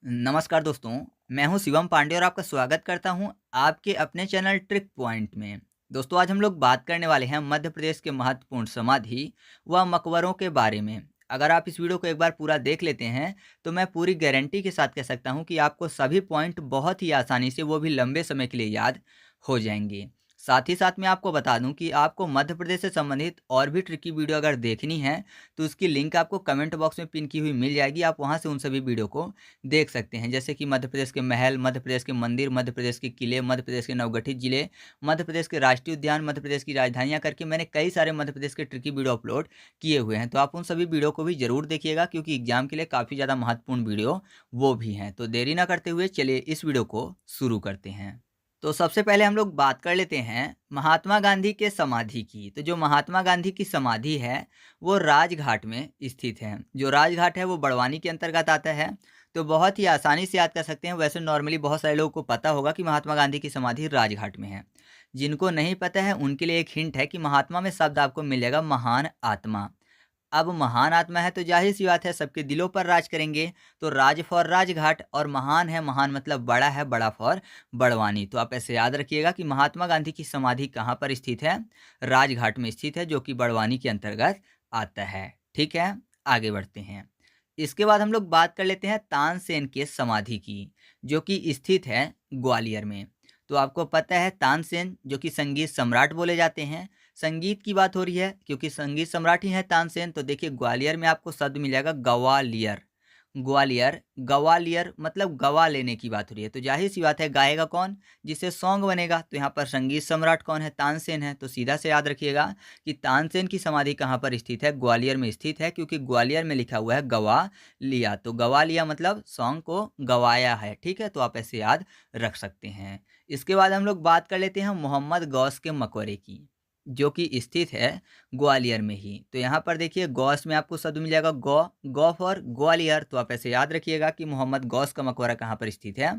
नमस्कार दोस्तों, मैं हूं शिवम पांडे और आपका स्वागत करता हूं आपके अपने चैनल ट्रिक पॉइंट में। दोस्तों, आज हम लोग बात करने वाले हैं मध्य प्रदेश के महत्वपूर्ण समाधि व मकबरों के बारे में। अगर आप इस वीडियो को एक बार पूरा देख लेते हैं तो मैं पूरी गारंटी के साथ कह सकता हूं कि आपको सभी पॉइंट बहुत ही आसानी से, वो भी लंबे समय के लिए याद हो जाएंगे। साथ ही साथ मैं आपको बता दूं कि आपको मध्य प्रदेश से संबंधित और भी ट्रिकी वीडियो अगर देखनी है तो उसकी लिंक आपको कमेंट बॉक्स में पिन की हुई मिल जाएगी। आप वहां से उन सभी वीडियो को देख सकते हैं, जैसे कि मध्य प्रदेश के महल, मध्य प्रदेश के मंदिर, मध्य प्रदेश के किले, मध्य प्रदेश के नवगठित जिले, मध्य प्रदेश के राष्ट्रीय उद्यान, मध्य प्रदेश की राजधानियां करके मैंने कई सारे मध्य प्रदेश के ट्रिकी वीडियो अपलोड किए हुए हैं। तो आप उन सभी वीडियो को भी जरूर देखिएगा क्योंकि एग्जाम के लिए काफ़ी ज़्यादा महत्वपूर्ण वीडियो वो भी हैं। तो देरी ना करते हुए चलिए इस वीडियो को शुरू करते हैं। तो सबसे पहले हम लोग बात कर लेते हैं महात्मा गांधी के समाधि की। तो जो महात्मा गांधी की समाधि है वो राजघाट में स्थित है। जो राजघाट है वो बड़वानी के अंतर्गत आता है। तो बहुत ही आसानी से याद कर सकते हैं। वैसे नॉर्मली बहुत सारे लोगों को पता होगा कि महात्मा गांधी की समाधि राजघाट में है। जिनको नहीं पता है उनके लिए एक हिंट है कि महात्मा में शब्द आपको मिल जाएगा महान आत्मा। अब महान आत्मा है तो जाहिर सी बात है सबके दिलों पर राज करेंगे। तो राज फॉर राजघाट, और महान है, महान मतलब बड़ा है, बड़ा फॉर बड़वानी। तो आप ऐसे याद रखिएगा कि महात्मा गांधी की समाधि कहाँ पर स्थित है? राजघाट में स्थित है, जो कि बड़वानी के अंतर्गत आता है। ठीक है, आगे बढ़ते हैं। इसके बाद हम लोग बात कर लेते हैं तानसेन के समाधि की, जो कि स्थित है ग्वालियर में। तो आपको पता है तानसेन जो कि संगीत सम्राट बोले जाते हैं। संगीत की बात हो रही है क्योंकि संगीत सम्राट ही है तानसेन। तो देखिए ग्वालियर में आपको शब्द मिल जाएगा ग्वालियर। ग्वालियर, ग्वालियर मतलब गवा लेने की बात हो रही है। तो जाहिर सी बात है गाएगा कौन? जिससे सॉन्ग बनेगा। तो यहाँ पर संगीत सम्राट कौन है? तानसेन है। तो सीधा से याद रखिएगा कि तानसेन की समाधि कहाँ पर स्थित है? ग्वालियर में स्थित है, क्योंकि ग्वालियर में लिखा हुआ है गवा लिया। तो गवा लिया मतलब सॉन्ग को गवाया है। ठीक है, तो आप ऐसे याद रख सकते हैं। इसके बाद हम लोग बात कर लेते हैं मोहम्मद गौस के मकबरे की, जो कि स्थित है ग्वालियर में ही। तो यहाँ पर देखिए गौस में आपको शब्द मिल जाएगा गौ फॉर ग्वालियर। तो आप ऐसे याद रखिएगा कि मोहम्मद गौस का मकबरा कहाँ पर स्थित है?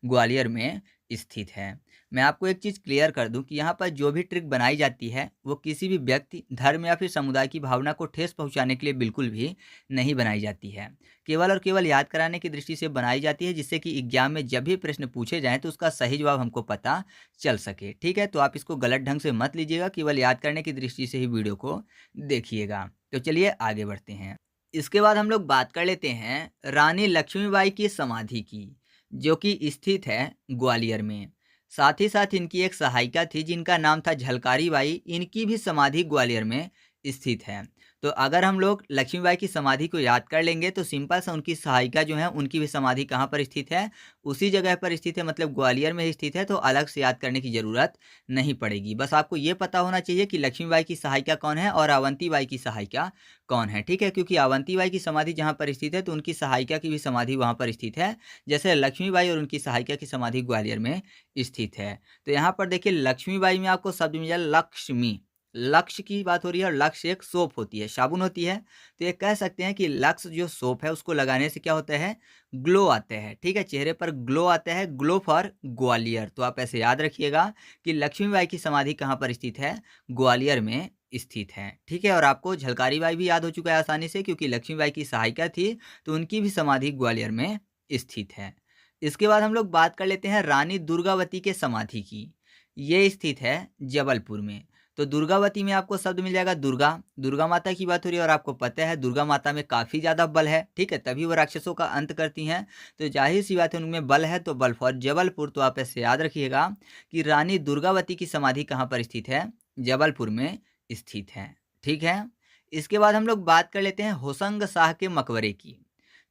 ग्वालियर में स्थित है। मैं आपको एक चीज़ क्लियर कर दूं कि यहाँ पर जो भी ट्रिक बनाई जाती है वो किसी भी व्यक्ति, धर्म या फिर समुदाय की भावना को ठेस पहुँचाने के लिए बिल्कुल भी नहीं बनाई जाती है। केवल और केवल याद कराने की दृष्टि से बनाई जाती है, जिससे कि एग्जाम में जब भी प्रश्न पूछे जाएँ तो उसका सही जवाब हमको पता चल सके। ठीक है, तो आप इसको गलत ढंग से मत लीजिएगा, केवल याद करने की दृष्टि से ही वीडियो को देखिएगा। तो चलिए आगे बढ़ते हैं। इसके बाद हम लोग बात कर लेते हैं रानी लक्ष्मीबाई की समाधि की, जो कि स्थित है ग्वालियर में। साथ ही साथ इनकी एक सहायिका थी जिनका नाम था झलकारी बाई। इनकी भी समाधि ग्वालियर में स्थित है। तो अगर हम लोग लक्ष्मीबाई की समाधि को याद कर लेंगे तो सिंपल सा उनकी सहायिका जो है उनकी भी समाधि कहाँ पर स्थित है? उसी जगह पर स्थित है, मतलब ग्वालियर में स्थित है। तो अलग से याद करने की ज़रूरत नहीं पड़ेगी। बस आपको ये पता होना चाहिए कि लक्ष्मीबाई की सहायिका कौन है और अवंतीबाई की सहायिका कौन है। ठीक है, क्योंकि अवंतीबाई की समाधि जहाँ पर स्थित है तो उनकी सहायिका की भी समाधि वहाँ पर स्थित है, जैसे लक्ष्मीबाई और उनकी सहायिका की समाधि ग्वालियर में स्थित है। तो यहाँ पर देखिए लक्ष्मीबाई में आपको शब्द मिल जाए लक्ष्मी। लक्ष्य की बात हो रही है और लक्ष्य एक सोप होती है, साबुन होती है। तो ये कह सकते हैं कि लक्ष्य जो सोप है उसको लगाने से क्या होता है? ग्लो आता है। ठीक है, चेहरे पर ग्लो आता है। Glow for Gwalior. तो आप ऐसे याद रखिएगा कि लक्ष्मीबाई की समाधि कहाँ पर स्थित है? ग्वालियर में स्थित है। ठीक है, और आपको झलकारी बाई भी याद हो चुका है आसानी से, क्योंकि लक्ष्मीबाई की सहायिका थी तो उनकी भी समाधि ग्वालियर में स्थित है। इसके बाद हम लोग बात कर लेते हैं रानी दुर्गावती के समाधि की। ये स्थित है जबलपुर में। तो दुर्गावती में आपको शब्द मिल जाएगा दुर्गा। दुर्गा माता की बात हो रही है और आपको पता है दुर्गा माता में काफ़ी ज़्यादा बल है। ठीक है, तभी वो राक्षसों का अंत करती हैं। तो जाहिर सी बात है उनमें बल है, तो बल फॉर जबलपुर। तो आप ऐसे याद रखिएगा कि रानी दुर्गावती की समाधि कहाँ पर स्थित है? जबलपुर में स्थित है। ठीक है, इसके बाद हम लोग बात कर लेते हैं होशंग शाह के मकबरे की,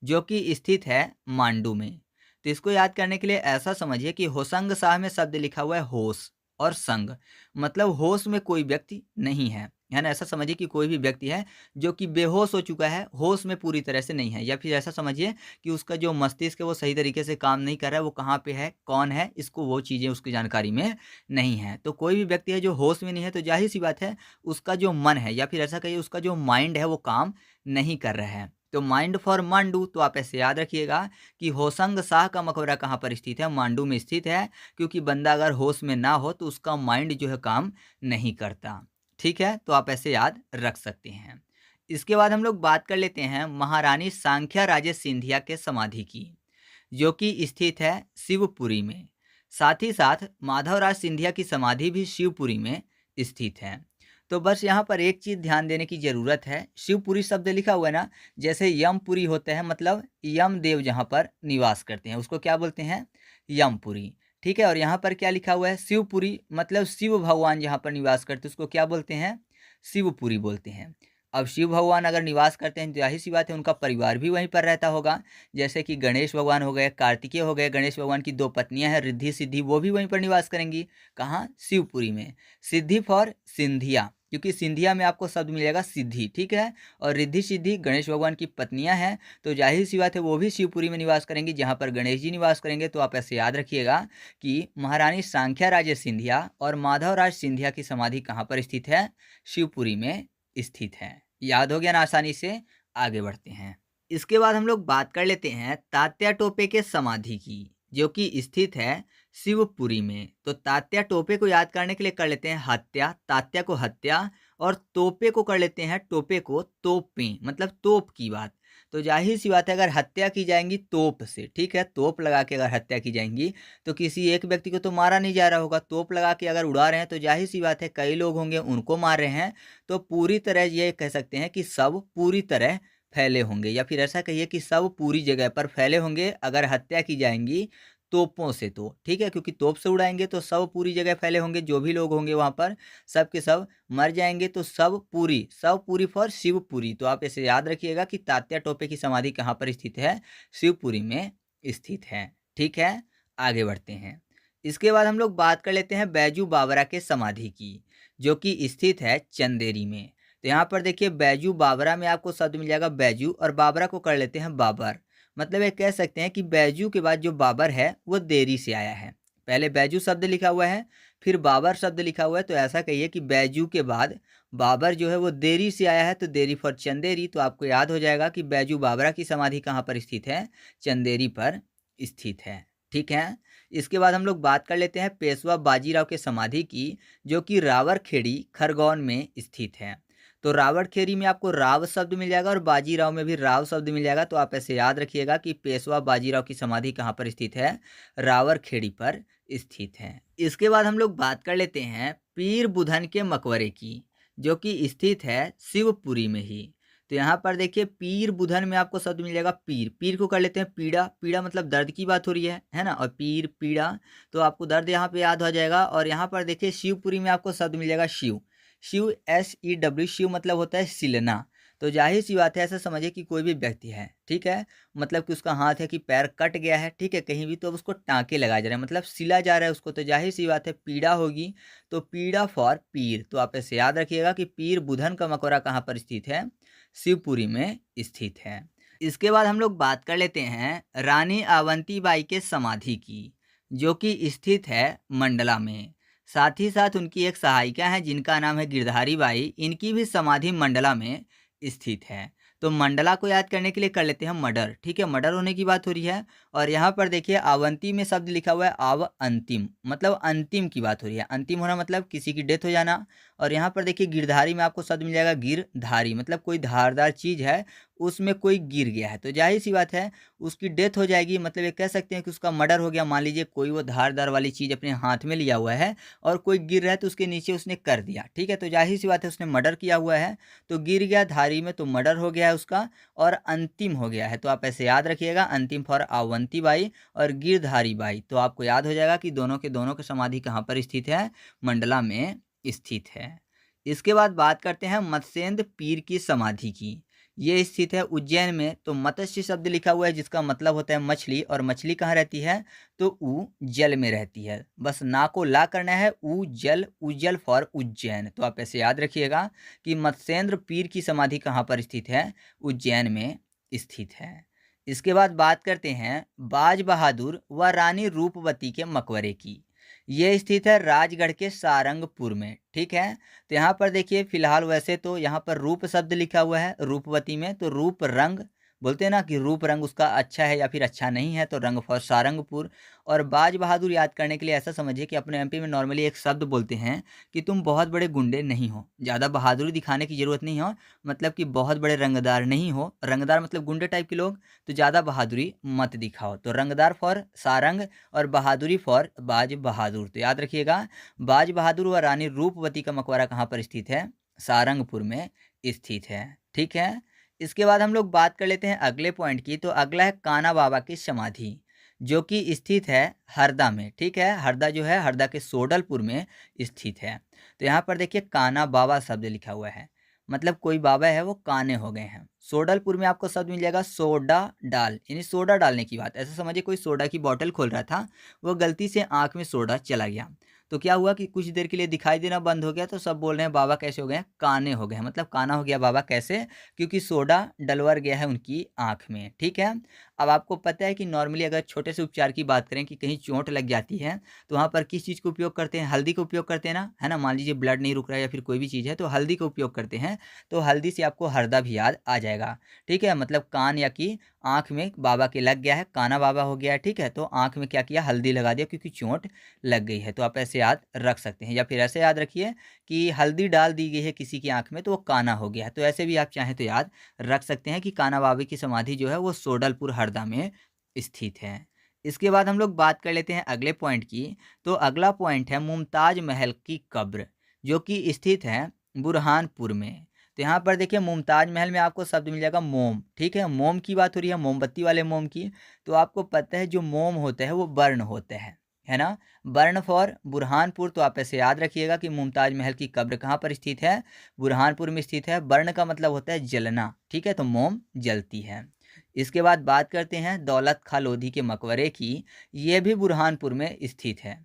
जो कि स्थित है मांडू में। तो इसको याद करने के लिए ऐसा समझिए कि होशंग शाह में शब्द लिखा हुआ है होश और संग, मतलब होश में कोई व्यक्ति नहीं है ना। ऐसा समझिए कि कोई भी व्यक्ति है जो कि बेहोश हो चुका है, होश में पूरी तरह से नहीं है। या फिर ऐसा समझिए कि उसका जो मस्तिष्क है वो सही तरीके से काम नहीं कर रहा है। वो कहाँ पे है, कौन है, इसको वो चीज़ें उसकी जानकारी में नहीं है। तो कोई भी व्यक्ति है जो होश में नहीं है तो जाहिर सी बात है उसका जो मन है, या फिर ऐसा कहिए उसका जो माइंड है वो काम नहीं कर रहा है। तो माइंड फॉर मांडू। तो आप ऐसे याद रखिएगा कि होशंग शाह का मकबरा कहाँ पर स्थित है? मांडू में स्थित है, क्योंकि बंदा अगर होश में ना हो तो उसका माइंड जो है काम नहीं करता। ठीक है, तो आप ऐसे याद रख सकते हैं। इसके बाद हम लोग बात कर लेते हैं महारानी सांख्या राजे सिंधिया के समाधि की, जो कि स्थित है शिवपुरी में। साथ ही साथ माधवराज सिंधिया की समाधि भी शिवपुरी में स्थित है। तो बस यहाँ पर एक चीज़ ध्यान देने की ज़रूरत है, शिवपुरी शब्द लिखा हुआ है ना, जैसे यमपुरी होता है, मतलब यमदेव जहाँ पर निवास करते हैं उसको क्या बोलते हैं, यमपुरी। ठीक है, और यहाँ पर क्या लिखा हुआ है, शिवपुरी, मतलब शिव भगवान जहाँ पर निवास करते हैं उसको क्या बोलते हैं, शिवपुरी बोलते हैं। अब शिव भगवान अगर निवास करते हैं तो जाहिर सी बात है उनका परिवार भी वहीं पर रहता होगा। जैसे कि गणेश भगवान हो गए, कार्तिकेय हो गए, गणेश भगवान की दो पत्नियां हैं रिद्धि सिद्धि, वो भी वहीं पर निवास करेंगी। कहाँ, शिवपुरी में। सिद्धि फॉर सिंधिया, क्योंकि सिंधिया में आपको शब्द मिलेगा सिद्धि, ठीक है। और रिद्धि सिद्धि गणेश भगवान की पत्नियां हैं, तो जाहिर सी बात है वो भी शिवपुरी में निवास करेंगी जहाँ पर गणेश जी निवास करेंगे। तो आप ऐसे याद रखिएगा कि महारानी सांख्या राजे सिंधिया और माधवराज सिंधिया की समाधि कहाँ पर स्थित है, शिवपुरी में स्थित है। याद हो गया ना आसानी से। आगे बढ़ते हैं। इसके बाद हम लोग बात कर लेते हैं तात्या टोपे के समाधि की, जो कि स्थित है शिवपुरी में। तो तात्या टोपे को याद करने के लिए कर लेते हैं हत्या, तात्या को हत्या, और तोपे को कर लेते हैं, टोपे को तोपे, मतलब तोप की बात। तो जाहिर सी बात है अगर हत्या की जाएंगी तोप से, ठीक है, तोप लगा के अगर हत्या की जाएंगी तो किसी एक व्यक्ति को तो मारा नहीं जा रहा होगा, तोप लगा के अगर उड़ा रहे हैं तो जाहिर सी बात है कई लोग होंगे उनको मार रहे हैं। तो पूरी तरह ये कह सकते हैं कि सब पूरी तरह फैले होंगे, या फिर ऐसा कहिए कि सब पूरी जगह पर फैले होंगे अगर हत्या की जाएंगी तोपों से, तो ठीक है, क्योंकि तोप से उड़ाएंगे तो सब पूरी जगह फैले होंगे, जो भी लोग होंगे वहाँ पर सब के सब मर जाएंगे। तो सब पूरी फॉर शिवपुरी। तो आप इसे याद रखिएगा कि तात्या टोपे की समाधि कहाँ पर स्थित है, शिवपुरी में स्थित है। ठीक है, आगे बढ़ते हैं। इसके बाद हम लोग बात कर लेते हैं बैजू बावरा के समाधि की, जो कि स्थित है चंदेरी में। तो यहाँ पर देखिए बैजू बावरा में आपको शब्द मिल जाएगा बैजू, और बाबरा को कर लेते हैं बाबर। मतलब ये कह सकते हैं कि बैजू के बाद जो बाबर है वो देरी से आया है। पहले बैजू शब्द लिखा हुआ है, फिर बाबर शब्द लिखा हुआ है, तो ऐसा कहिए कि बैजू के बाद बाबर जो है वो देरी से आया है, तो देरी फॉर चंदेरी। तो आपको याद हो जाएगा कि बैजू बाबरा की समाधि कहाँ पर स्थित है, चंदेरी पर स्थित है। ठीक है, इसके बाद हम लोग बात कर लेते हैं पेशवा बाजीराव के समाधि की, जो कि रावरखेड़ी खरगोन में स्थित है। तो रावरखेड़ी में आपको राव शब्द मिल जाएगा और बाजीराव में भी राव शब्द मिल जाएगा। तो आप ऐसे याद रखिएगा कि पेशवा बाजीराव की समाधि कहाँ पर स्थित है, रावरखेड़ी पर स्थित है। इसके बाद हम लोग बात कर लेते हैं पीर बुधन के मकबरे की, जो कि स्थित है शिवपुरी में ही। तो यहाँ पर देखिए पीर बुधन में आपको शब्द मिल जाएगा पीर, पीर को कर लेते हैं पीड़ा, पीड़ा मतलब दर्द की बात हो रही है ना, और पीर पीड़ा, तो आपको दर्द यहाँ पे याद हो जाएगा। और यहाँ पर देखिए शिवपुरी में आपको शब्द मिल जाएगा शिव, शिव SEW, शिव मतलब होता है सिलना। तो जाहिर सी बात है ऐसा समझिए कि कोई भी व्यक्ति है, ठीक है, मतलब कि उसका हाथ है कि पैर कट गया है, ठीक है, कहीं भी, तो उसको टाँके लगाया जा रहा है, मतलब सिला जा रहा है उसको, तो जाहिर सी बात है पीड़ा होगी। तो पीड़ा फॉर पीर। तो आप ऐसे याद रखिएगा कि पीर बुधन का मकबरा कहाँ पर स्थित है, शिवपुरी में स्थित है। इसके बाद हम लोग बात कर लेते हैं रानी अवंतीबाई के समाधि की, जो कि स्थित है मंडला में। साथ ही साथ उनकी एक सहायिका है जिनका नाम है गिरधारी बाई, इनकी भी समाधि मंडला में स्थित है। तो मंडला को याद करने के लिए कर लेते हैं मर्डर, ठीक है, मर्डर होने की बात हो रही है। और यहाँ पर देखिए अवंती में शब्द लिखा हुआ है अव अंतिम, मतलब अंतिम की बात हो रही है, अंतिम होना मतलब किसी की डेथ हो जाना। और यहाँ पर देखिए गिरधारी में आपको शब्द मिल जाएगा गिरधारी, मतलब कोई धारदार चीज़ है उसमें कोई गिर गया है, तो जाहिर सी बात है उसकी डेथ हो जाएगी, मतलब ये कह सकते हैं कि उसका मर्डर हो गया। मान लीजिए कोई वो धारदार वाली चीज़ अपने हाथ में लिया हुआ है और कोई गिर रहा है तो उसके नीचे उसने कर दिया, ठीक है, तो जाहिर सी बात है उसने मर्डर किया हुआ है। तो गिर गया धारी में तो मर्डर हो गया है उसका, और अंतिम हो गया है। तो आप ऐसे याद रखिएगा अंतिम फॉर अवंती बाई और गिरधारी बाई। तो आपको याद हो जाएगा कि दोनों के समाधि कहाँ पर स्थित है, मंडला में स्थित है। इसके बाद बात करते हैं मत्स्येंद्र पीर की समाधि की, ये स्थित है उज्जैन में। तो मत्स्य शब्द लिखा हुआ है जिसका मतलब होता है मछली, और मछली कहाँ रहती है, तो उ जल में रहती है। बस ना को ला करना है, उ जल, उज्जल फॉर उज्जैन। तो आप ऐसे याद रखिएगा कि मत्स्येंद्र पीर की समाधि कहाँ पर स्थित है, उज्जैन में स्थित है। इसके बाद बात करते हैं बाज बहादुर व रानी रूपवती के मकबरे की, ये स्थित है राजगढ़ के सारंगपुर में, ठीक है। तो यहाँ पर देखिए फिलहाल वैसे तो यहाँ पर रूप शब्द लिखा हुआ है रूपवती में, तो रूप रंग बोलते हैं ना कि रूप रंग उसका अच्छा है या फिर अच्छा नहीं है, तो रंग फॉर सारंगपुर। और बाज बहादुर याद करने के लिए ऐसा समझिए कि अपने एमपी में नॉर्मली एक शब्द बोलते हैं कि तुम बहुत बड़े गुंडे नहीं हो, ज़्यादा बहादुरी दिखाने की ज़रूरत नहीं हो, मतलब कि बहुत बड़े रंगदार नहीं हो, रंगदार मतलब गुंडे टाइप के लोग, तो ज़्यादा बहादुरी मत दिखाओ। तो रंगदार फॉर सारंग और बहादुरी फॉर बाज बहादुर। तो याद रखिएगा, बाज बहादुर व रानी रूपवती का मकबरा कहाँ पर स्थित है? सारंगपुर में स्थित है। ठीक है। इसके बाद हम लोग बात कर लेते हैं अगले पॉइंट की। तो अगला है कान्हा बाबा की समाधि, जो कि स्थित है हरदा में। ठीक है, हरदा जो है हरदा के सोडलपुर में स्थित है। तो यहाँ पर देखिए कान्हा बाबा शब्द लिखा हुआ है, मतलब कोई बाबा है वो काने हो गए हैं। सोडलपुर में आपको शब्द मिल जाएगा सोडा डाल, यानी सोडा डालने की बात। ऐसा समझिए कोई सोडा की बोतल खोल रहा था, वो गलती से आँख में सोडा चला गया, तो क्या हुआ कि कुछ देर के लिए दिखाई देना बंद हो गया, तो सब बोल रहे हैं बाबा कैसे हो गए हैं? काने हो गए हैं, मतलब काना हो गया बाबा। कैसे? क्योंकि सोडा डलवर गया है उनकी आँख में। ठीक है। अब आपको पता है कि नॉर्मली अगर छोटे से उपचार की बात करें कि कहीं चोट लग जाती है, तो वहाँ पर किस चीज़ का उपयोग करते हैं? हल्दी का उपयोग करते हैं ना, है ना? मान लीजिए ब्लड नहीं रुक रहा है या फिर कोई भी चीज़ है, तो हल्दी का उपयोग करते हैं। तो हल्दी से आपको हरदा भी याद आ जाएगा। ठीक है, मतलब कान या कि आँख में बाबा के लग गया है, काना बाबा हो गया है। ठीक है, तो आँख में क्या किया? हल्दी लगा दिया क्योंकि चोट लग गई है। तो आप ऐसे याद रख सकते हैं, या फिर ऐसे याद रखिए कि हल्दी डाल दी गई है किसी की आँख में तो वो काना हो गया है। तो ऐसे भी आप चाहें तो याद रख सकते हैं कि कान्हा बाबा की समाधि जो है वो सोडलपुर हरदा में स्थित है। इसके बाद हम लोग बात कर लेते हैं अगले पॉइंट की। तो अगला पॉइंट है मुमताज महल की कब्र, जो कि स्थित है बुरहानपुर में। तो यहाँ पर देखिए मुमताज महल में आपको शब्द मिल जाएगा मोम। ठीक है, मोम की बात हो रही है, मोमबत्ती वाले मोम की। तो आपको पता है जो मोम होता है वो बर्न होते हैं, है ना? Burn for Burhanpur. तो आप ऐसे याद रखिएगा कि मुमताज महल की कब्र कहाँ पर स्थित है? बुरहानपुर में स्थित है। बर्न का मतलब होता है जलना। ठीक है, तो मोम जलती है। इसके बाद बात करते हैं दौलत खां लोधी के मकबरे की। ये भी बुरहानपुर में स्थित है।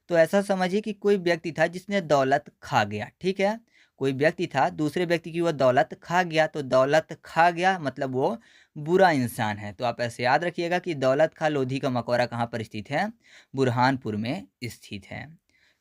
तो ऐसा समझिए कि कोई व्यक्ति था जिसने दौलत खा गया। ठीक है, कोई व्यक्ति था, दूसरे व्यक्ति की वो दौलत खा गया, तो दौलत खा गया मतलब वो बुरा इंसान है। तो आप ऐसे याद रखिएगा कि दौलत खां लोधी का मकबरा कहाँ पर स्थित है? बुरहानपुर में स्थित है।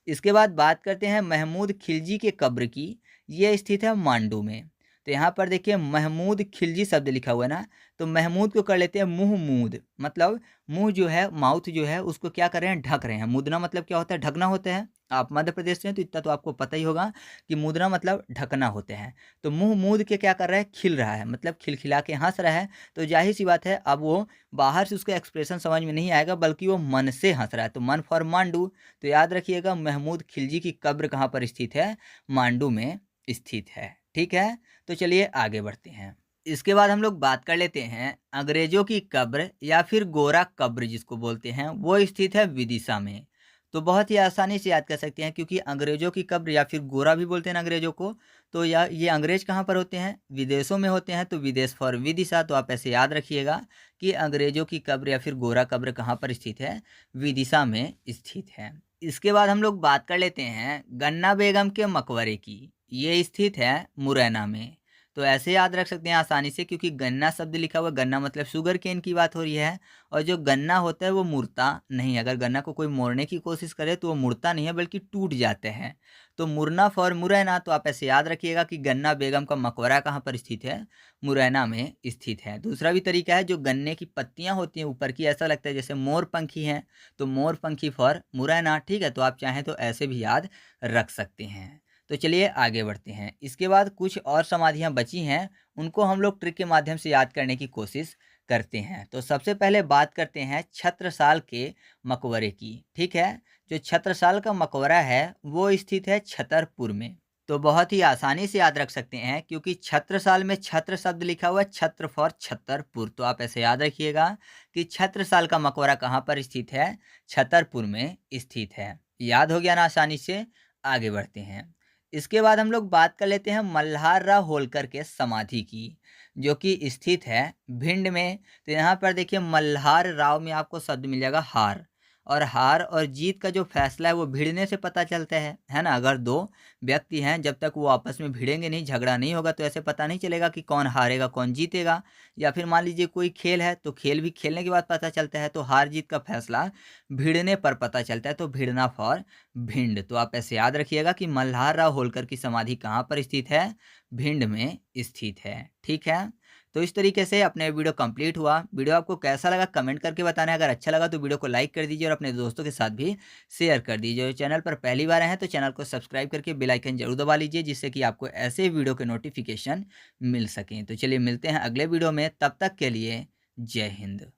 इसके बाद बात करते हैं महमूद खिलजी के कब्र की। ये स्थित है मांडू में। तो यहाँ पर देखिए महमूद खिलजी शब्द लिखा हुआ है ना, तो महमूद को कर लेते हैं मुँह मूद, मतलब मुँह जो है, माउथ जो है उसको क्या कर रहे हैं? ढक रहे हैं। मुदना मतलब क्या होता है? ढकना होता है। आप मध्य प्रदेश से हैं तो इतना तो आपको पता ही होगा कि मुद्रा मतलब ढकना होते हैं। तो मुँह मूद के क्या कर रहा है? खिल रहा है, मतलब खिलखिला के हँस रहा है। तो ज़ाहिर सी बात है अब वो बाहर से उसका एक्सप्रेशन समझ में नहीं आएगा, बल्कि वो मन से हँस रहा है। तो मन फॉर मांडू। तो याद रखिएगा महमूद खिलजी की कब्र कहाँ पर स्थित है? मांडू में स्थित है। ठीक है, तो चलिए आगे बढ़ते हैं। इसके बाद हम लोग बात कर लेते हैं अंग्रेजों की कब्र या फिर गोरा कब्र जिसको बोलते हैं, वो स्थित है विदिशा में। तो बहुत ही आसानी से याद कर सकते हैं, क्योंकि अंग्रेजों की कब्र या फिर गोरा भी बोलते हैं ना अंग्रेजों को। तो या ये अंग्रेज कहाँ पर होते हैं? विदेशों में होते हैं। तो विदेश फॉर विदिशा। तो आप ऐसे याद रखिएगा कि अंग्रेजों की कब्र या फिर गोरा कब्र कहाँ पर स्थित है? विदिशा में स्थित है। इसके बाद हम लोग बात कर लेते हैं गन्ना बेगम के मकबरे की। ये स्थित है मुरैना में। तो ऐसे याद रख सकते हैं आसानी से, क्योंकि गन्ना शब्द लिखा हुआ, गन्ना मतलब शुगर केन की बात हो रही है। और जो गन्ना होता है वो मुड़ता नहीं है। अगर गन्ना को कोई मोड़ने की कोशिश करे तो वो मुड़ता नहीं है, बल्कि टूट जाते हैं। तो मुरना फॉर मुरैना। तो आप ऐसे याद रखिएगा कि गन्ना बेगम का मकबरा कहाँ पर स्थित है? मुरैना में स्थित है। दूसरा भी तरीका है, जो गन्ने की पत्तियां होती हैं ऊपर की, ऐसा लगता है जैसे मोर पंखी हैं, तो मोर पंखी फॉर मुरैना। ठीक है, तो आप चाहें तो ऐसे भी याद रख सकते हैं। तो चलिए आगे बढ़ते हैं। इसके बाद कुछ और समाधियाँ बची हैं, उनको हम लोग ट्रिक के माध्यम से याद करने की कोशिश करते हैं। तो सबसे पहले बात करते हैं छत्रसाल के मकबरे की। ठीक है, जो छत्रसाल का मकबरा है वो स्थित है छतरपुर में। तो बहुत ही आसानी से याद रख सकते हैं, क्योंकि छत्रसाल में छत्र शब्द लिखा हुआ है, छत्र फॉर छतरपुर। तो आप ऐसे याद रखिएगा कि छत्रसाल का मकबरा कहाँ पर स्थित है? छतरपुर में स्थित है। याद हो गया ना आसानी से? आगे बढ़ते हैं। इसके बाद हम लोग बात कर लेते हैं मल्हार राव होलकर के समाधि की, जो कि स्थित है भिंड में। तो यहाँ पर देखिए मल्हार राव में आपको शब्द मिल जाएगा हार। और हार और जीत का जो फैसला है वो भिड़ने से पता चलता है ना? अगर दो व्यक्ति हैं, जब तक वो आपस में भिड़ेंगे नहीं, झगड़ा नहीं होगा, तो ऐसे पता नहीं चलेगा कि कौन हारेगा कौन जीतेगा। या फिर मान लीजिए कोई खेल है, तो खेल भी खेलने के बाद पता चलता है। तो हार जीत का फैसला भिड़ने पर पता चलता है। तो भिड़ना फॉर भिंड। तो आप ऐसे याद रखिएगा कि मल्हार राव होलकर की समाधि कहाँ पर स्थित है? भिंड में स्थित है। ठीक है, तो इस तरीके से अपने वीडियो कंप्लीट हुआ। वीडियो आपको कैसा लगा कमेंट करके बताना है। अगर अच्छा लगा तो वीडियो को लाइक कर दीजिए और अपने दोस्तों के साथ भी शेयर कर दीजिए। चैनल पर पहली बार आए हैं तो चैनल को सब्सक्राइब करके बेल आइकन जरूर दबा लीजिए, जिससे कि आपको ऐसे वीडियो के नोटिफिकेशन मिल सकें। तो चलिए मिलते हैं अगले वीडियो में, तब तक के लिए जय हिंद।